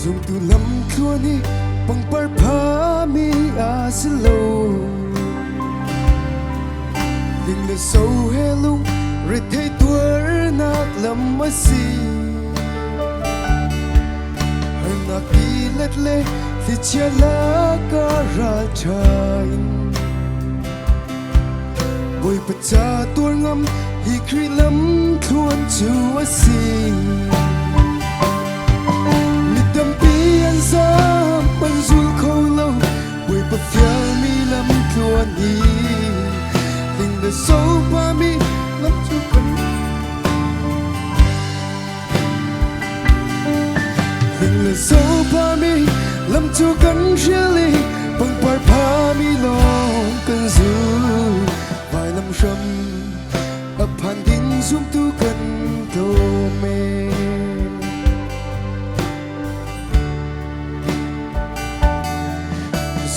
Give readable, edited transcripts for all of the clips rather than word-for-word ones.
dùng tu lắm khua ni bằng par pha mi asilo linh le sâu he lung re thấy tuar nak lam masi har nak đi let le thì chia lá cả ra chain bồi bát cha tuar ngam hi kri lam thuan chu asi ban zul khâu lâu buổi bật phía mi lâm thuan đi tình đời sâu qua mi lâm chu cần tình đời sâu qua mi lâm chu cần really bằng par pa mi long cần giữ vài năm râm ấp hàn tin zoom tu cần thâu mê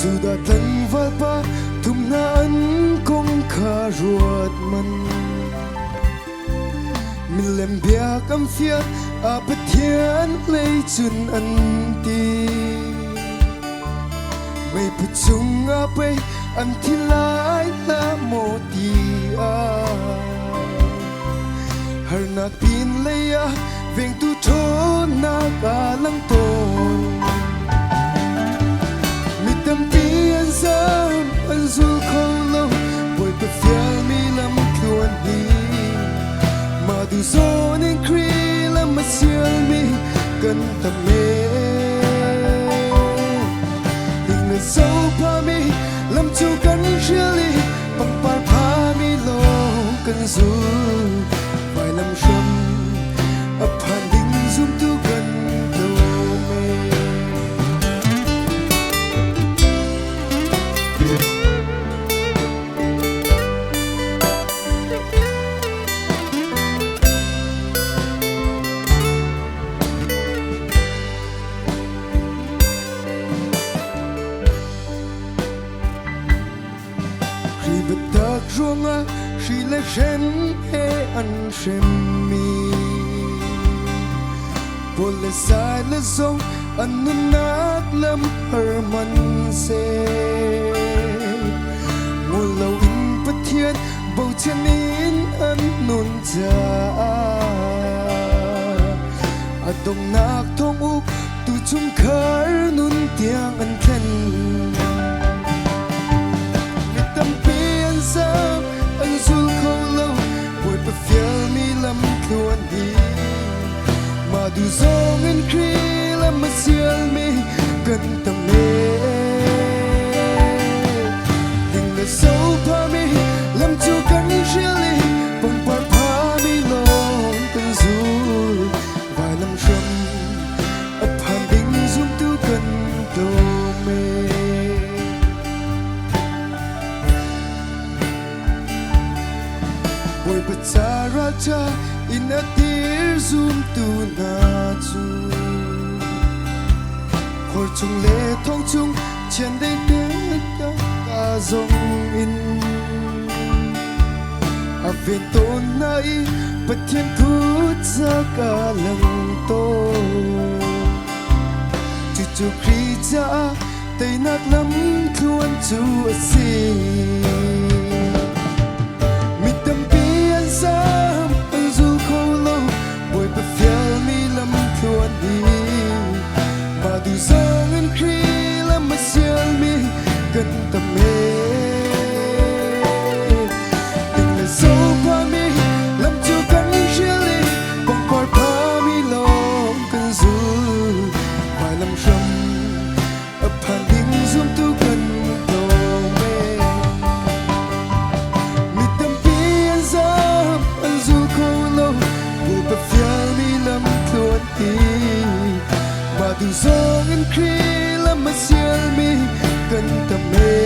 dù đã thân vất vả thùng na ân cũng khá ruột mình lem bia cam phiết à bất thiên lấy chun ân ti mây bút chung à bay ân thi lại là một ti à har nak pin lấy à veng tu thôn na cả lăng tôn tâm tiên sớm ân du không lâu buổi bật phía mi lâm thuan đi mà từ gió nên kri lâm mà siêu mi cần tâm mê tình người sâu pa mi lâm chu cần really bằng par pa mi lo cần du vài năm sớm ấp hàn đinh zoom tu cần ruộng chỉ là gen he ăn xem mi buồn là sai là dòng ăn nun nát lắm ở man se ngồi lâu in bất thiên bầu chân in ăn nun già à đông nát thong uk tu chung khar nun tiếng ăn thân ân du không lâu buổi bật phía mi lâm thuan đi mà đủ gió ngân kri lâm mà siêu mi gần tầm mê tình là sâu pa mi lâm chu cần really bằng par pa mi long cần du vài năm râm ấp hàn đinh zoom tu cần tô mê buổi bật cha ra cha in a tir zoom tu na chu hồi chung lệ thong chung trên đây tết cả dòng in à viên tôn nay bật thiên cút ra cả lần tô chú chú khi cha tay nát lắm thuan chú asi ân du không lâu buổi bật phía mi lâm thuan đi mà đủ gió ngân kri lâm mà siêu mi gần tầm mê tình là sâu pa mi lâm chu cần really bằng par pa mi long cần du vài năm râm ấp hàn đinh zoom tu cần mà từ gió ngân kri lâm mà siêu mi cần tầm mê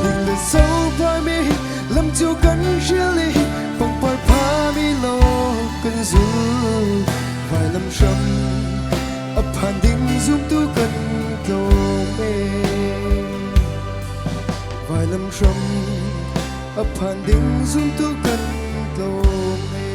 tình là sâu pa mi lâm chu cần really bằng par pa mi lo cần du vài năm râm ấp hàn đinh zoom tu cần tô mê vài năm râm ấp hàn đinh zoom tu cần tô mê